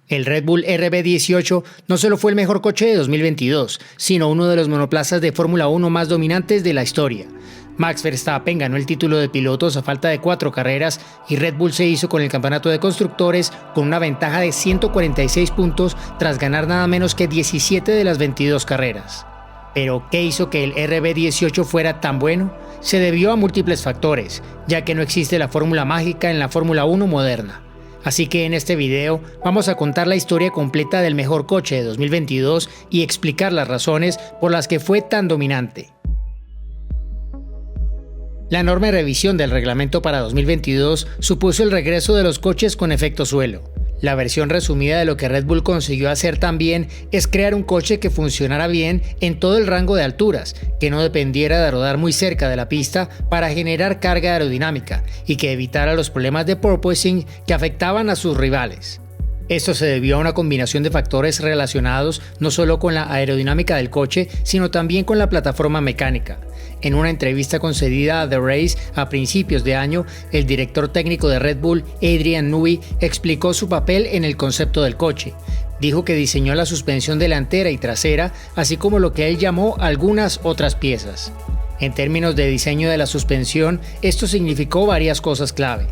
El Red Bull RB18 no solo fue el mejor coche de 2022, sino uno de los monoplazas de Fórmula 1 más dominantes de la historia. Max Verstappen ganó el título de pilotos a falta de 4 carreras y Red Bull se hizo con el campeonato de constructores con una ventaja de 146 puntos tras ganar nada menos que 17 de las 22 carreras. Pero, ¿qué hizo que el RB18 fuera tan bueno? Se debió a múltiples factores, ya que no existe la fórmula mágica en la Fórmula 1 moderna. Así que en este video vamos a contar la historia completa del mejor coche de 2022 y explicar las razones por las que fue tan dominante. La enorme revisión del reglamento para 2022 supuso el regreso de los coches con efecto suelo. La versión resumida de lo que Red Bull consiguió hacer también es crear un coche que funcionara bien en todo el rango de alturas, que no dependiera de rodar muy cerca de la pista para generar carga aerodinámica y que evitara los problemas de porpoising que afectaban a sus rivales. Esto se debió a una combinación de factores relacionados no solo con la aerodinámica del coche, sino también con la plataforma mecánica. En una entrevista concedida a The Race a principios de año, el director técnico de Red Bull, Adrian Newey, explicó su papel en el concepto del coche. Dijo que diseñó la suspensión delantera y trasera, así como lo que él llamó algunas otras piezas. En términos de diseño de la suspensión, esto significó varias cosas clave.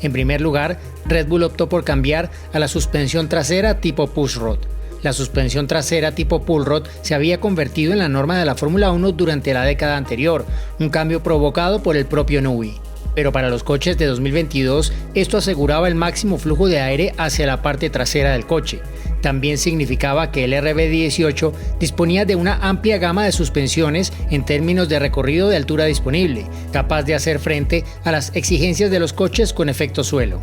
En primer lugar, Red Bull optó por cambiar a la suspensión trasera tipo pushrod. La suspensión trasera tipo pullrod se había convertido en la norma de la Fórmula 1 durante la década anterior, un cambio provocado por el propio Newey. Pero para los coches de 2022, esto aseguraba el máximo flujo de aire hacia la parte trasera del coche. También significaba que el RB18 disponía de una amplia gama de suspensiones en términos de recorrido de altura disponible, capaz de hacer frente a las exigencias de los coches con efecto suelo.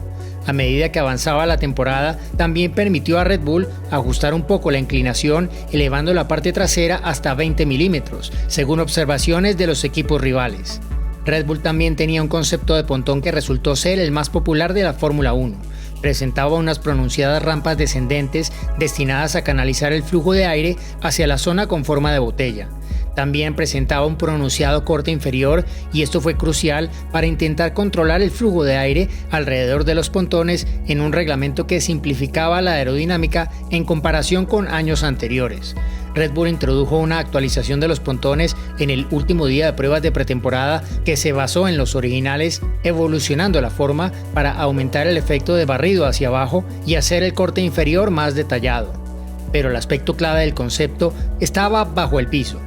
A medida que avanzaba la temporada, también permitió a Red Bull ajustar un poco la inclinación, elevando la parte trasera hasta 20 milímetros, según observaciones de los equipos rivales. Red Bull también tenía un concepto de pontón que resultó ser el más popular de la Fórmula 1. Presentaba unas pronunciadas rampas descendentes destinadas a canalizar el flujo de aire hacia la zona con forma de botella. También presentaba un pronunciado corte inferior y esto fue crucial para intentar controlar el flujo de aire alrededor de los pontones en un reglamento que simplificaba la aerodinámica en comparación con años anteriores. Red Bull introdujo una actualización de los pontones en el último día de pruebas de pretemporada que se basó en los originales, evolucionando la forma para aumentar el efecto de barrido hacia abajo y hacer el corte inferior más detallado. Pero el aspecto clave del concepto estaba bajo el piso.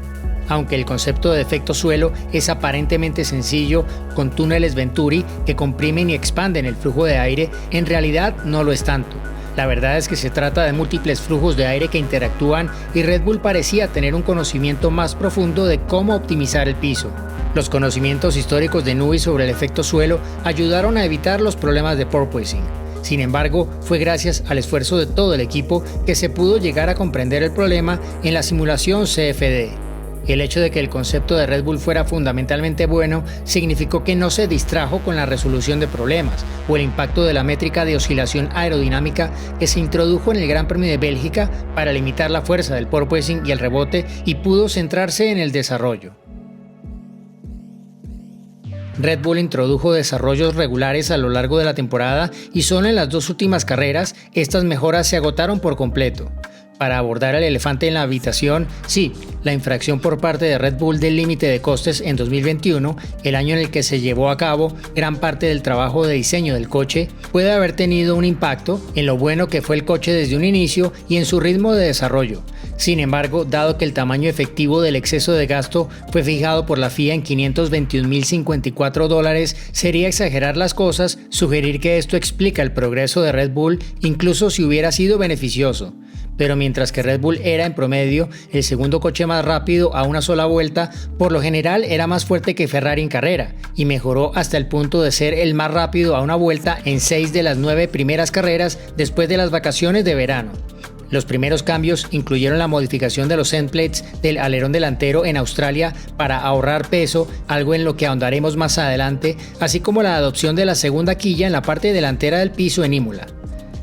Aunque el concepto de efecto suelo es aparentemente sencillo, con túneles Venturi que comprimen y expanden el flujo de aire, en realidad no lo es tanto. La verdad es que se trata de múltiples flujos de aire que interactúan y Red Bull parecía tener un conocimiento más profundo de cómo optimizar el piso. Los conocimientos históricos de Newey sobre el efecto suelo ayudaron a evitar los problemas de porpoising. Sin embargo, fue gracias al esfuerzo de todo el equipo que se pudo llegar a comprender el problema en la simulación CFD. El hecho de que el concepto de Red Bull fuera fundamentalmente bueno significó que no se distrajo con la resolución de problemas o el impacto de la métrica de oscilación aerodinámica que se introdujo en el Gran Premio de Bélgica para limitar la fuerza del porpoising y el rebote y pudo centrarse en el desarrollo. Red Bull introdujo desarrollos regulares a lo largo de la temporada y solo en las 2 últimas carreras estas mejoras se agotaron por completo. Para abordar el elefante en la habitación, sí, la infracción por parte de Red Bull del límite de costes en 2021, el año en el que se llevó a cabo gran parte del trabajo de diseño del coche, puede haber tenido un impacto en lo bueno que fue el coche desde un inicio y en su ritmo de desarrollo. Sin embargo, dado que el tamaño efectivo del exceso de gasto fue fijado por la FIA en $521.054, sería exagerar las cosas sugerir que esto explica el progreso de Red Bull, incluso si hubiera sido beneficioso. Pero mientras que Red Bull era en promedio el segundo coche más rápido a una sola vuelta, por lo general era más fuerte que Ferrari en carrera y mejoró hasta el punto de ser el más rápido a una vuelta en 6 de las 9 primeras carreras después de las vacaciones de verano. Los primeros cambios incluyeron la modificación de los endplates del alerón delantero en Australia para ahorrar peso, algo en lo que ahondaremos más adelante, así como la adopción de la segunda quilla en la parte delantera del piso en Imola.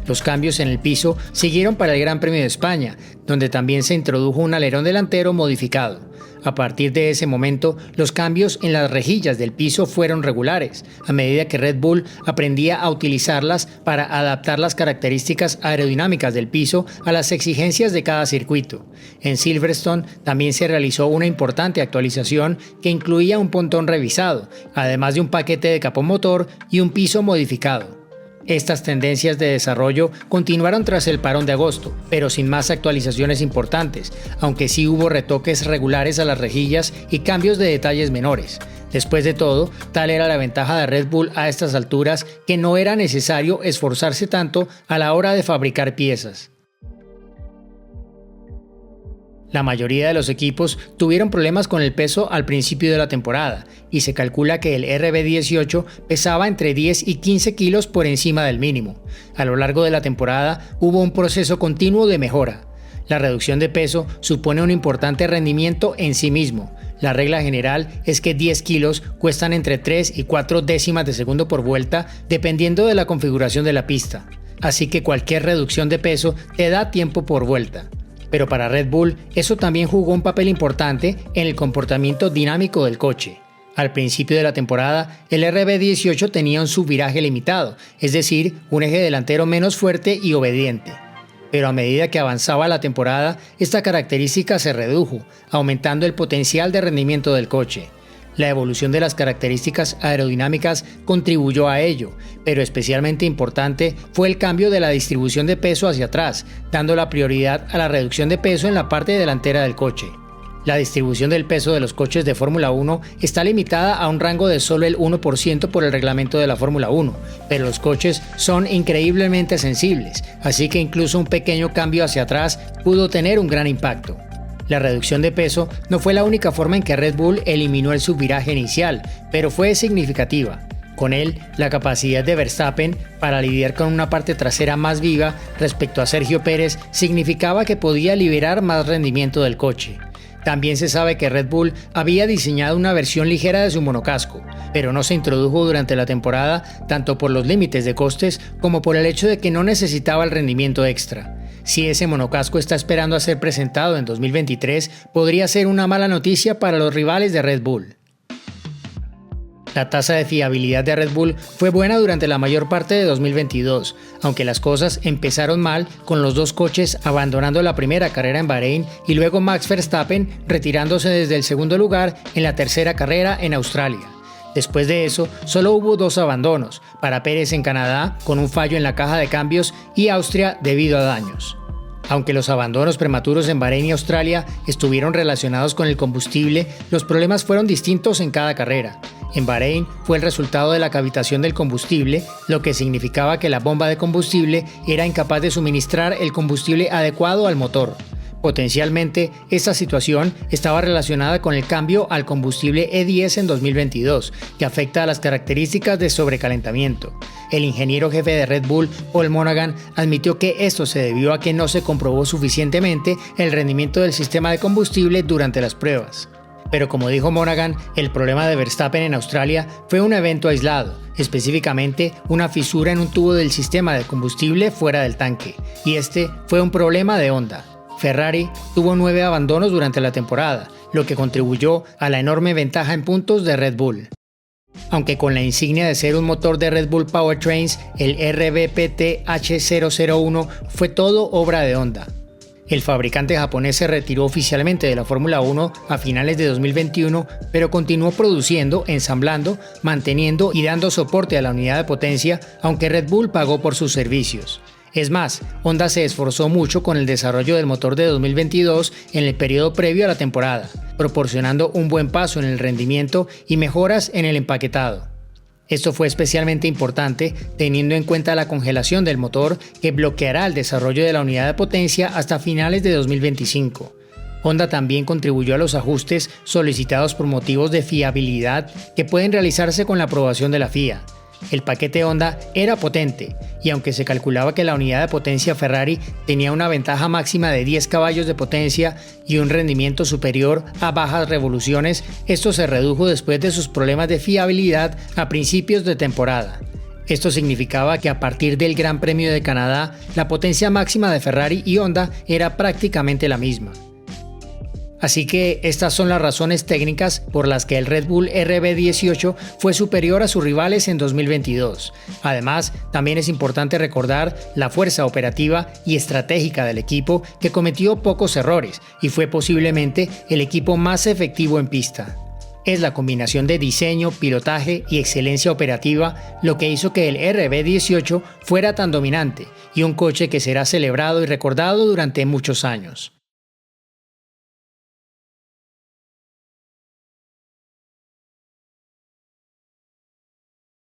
Los cambios en el piso siguieron para el Gran Premio de España, donde también se introdujo un alerón delantero modificado. A partir de ese momento, los cambios en las rejillas del piso fueron regulares, a medida que Red Bull aprendía a utilizarlas para adaptar las características aerodinámicas del piso a las exigencias de cada circuito. En Silverstone también se realizó una importante actualización que incluía un pontón revisado, además de un paquete de capó motor y un piso modificado. Estas tendencias de desarrollo continuaron tras el parón de agosto, pero sin más actualizaciones importantes, aunque sí hubo retoques regulares a las rejillas y cambios de detalles menores. Después de todo, tal era la ventaja de Red Bull a estas alturas que no era necesario esforzarse tanto a la hora de fabricar piezas. La mayoría de los equipos tuvieron problemas con el peso al principio de la temporada, y se calcula que el RB18 pesaba entre 10 y 15 kilos por encima del mínimo. A lo largo de la temporada hubo un proceso continuo de mejora. La reducción de peso supone un importante rendimiento en sí mismo. La regla general es que 10 kilos cuestan entre 3 y 4 décimas de segundo por vuelta, dependiendo de la configuración de la pista. Así que cualquier reducción de peso te da tiempo por vuelta. Pero para Red Bull, eso también jugó un papel importante en el comportamiento dinámico del coche. Al principio de la temporada, el RB18 tenía un subviraje limitado, es decir, un eje delantero menos fuerte y obediente. Pero a medida que avanzaba la temporada, esta característica se redujo, aumentando el potencial de rendimiento del coche. La evolución de las características aerodinámicas contribuyó a ello, pero especialmente importante fue el cambio de la distribución de peso hacia atrás, dando la prioridad a la reducción de peso en la parte delantera del coche. La distribución del peso de los coches de Fórmula 1 está limitada a un rango de solo el 1% por el reglamento de la Fórmula 1, pero los coches son increíblemente sensibles, así que incluso un pequeño cambio hacia atrás pudo tener un gran impacto. La reducción de peso no fue la única forma en que Red Bull eliminó el subviraje inicial, pero fue significativa. Con él, la capacidad de Verstappen para lidiar con una parte trasera más viva respecto a Sergio Pérez significaba que podía liberar más rendimiento del coche. También se sabe que Red Bull había diseñado una versión ligera de su monocasco, pero no se introdujo durante la temporada tanto por los límites de costes como por el hecho de que no necesitaba el rendimiento extra. Si ese monocasco está esperando a ser presentado en 2023, podría ser una mala noticia para los rivales de Red Bull. La tasa de fiabilidad de Red Bull fue buena durante la mayor parte de 2022, aunque las cosas empezaron mal con los dos coches abandonando la primera carrera en Bahrein y luego Max Verstappen retirándose desde el segundo lugar en la tercera carrera en Australia. Después de eso, solo hubo 2 abandonos, para Pérez en Canadá con un fallo en la caja de cambios y Austria debido a daños. Aunque los abandonos prematuros en Bahrein y Australia estuvieron relacionados con el combustible, los problemas fueron distintos en cada carrera. En Bahrein fue el resultado de la cavitación del combustible, lo que significaba que la bomba de combustible era incapaz de suministrar el combustible adecuado al motor. Potencialmente, esta situación estaba relacionada con el cambio al combustible E10 en 2022, que afecta a las características de sobrecalentamiento. El ingeniero jefe de Red Bull, Paul Monaghan, admitió que esto se debió a que no se comprobó suficientemente el rendimiento del sistema de combustible durante las pruebas. Pero como dijo Monaghan, el problema de Verstappen en Australia fue un evento aislado, específicamente una fisura en un tubo del sistema de combustible fuera del tanque, y este fue un problema de Honda. Ferrari tuvo 9 abandonos durante la temporada, lo que contribuyó a la enorme ventaja en puntos de Red Bull. Aunque con la insignia de ser un motor de Red Bull Powertrains, el RBPT H001 fue todo obra de Honda. El fabricante japonés se retiró oficialmente de la Fórmula 1 a finales de 2021, pero continuó produciendo, ensamblando, manteniendo y dando soporte a la unidad de potencia, aunque Red Bull pagó por sus servicios. Es más, Honda se esforzó mucho con el desarrollo del motor de 2022 en el periodo previo a la temporada, proporcionando un buen paso en el rendimiento y mejoras en el empaquetado. Esto fue especialmente importante teniendo en cuenta la congelación del motor que bloqueará el desarrollo de la unidad de potencia hasta finales de 2025. Honda también contribuyó a los ajustes solicitados por motivos de fiabilidad que pueden realizarse con la aprobación de la FIA. El paquete Honda era potente, y aunque se calculaba que la unidad de potencia Ferrari tenía una ventaja máxima de 10 caballos de potencia y un rendimiento superior a bajas revoluciones, esto se redujo después de sus problemas de fiabilidad a principios de temporada. Esto significaba que a partir del Gran Premio de Canadá, la potencia máxima de Ferrari y Honda era prácticamente la misma. Así que estas son las razones técnicas por las que el Red Bull RB18 fue superior a sus rivales en 2022. Además, también es importante recordar la fuerza operativa y estratégica del equipo, que cometió pocos errores y fue posiblemente el equipo más efectivo en pista. Es la combinación de diseño, pilotaje y excelencia operativa lo que hizo que el RB18 fuera tan dominante y un coche que será celebrado y recordado durante muchos años.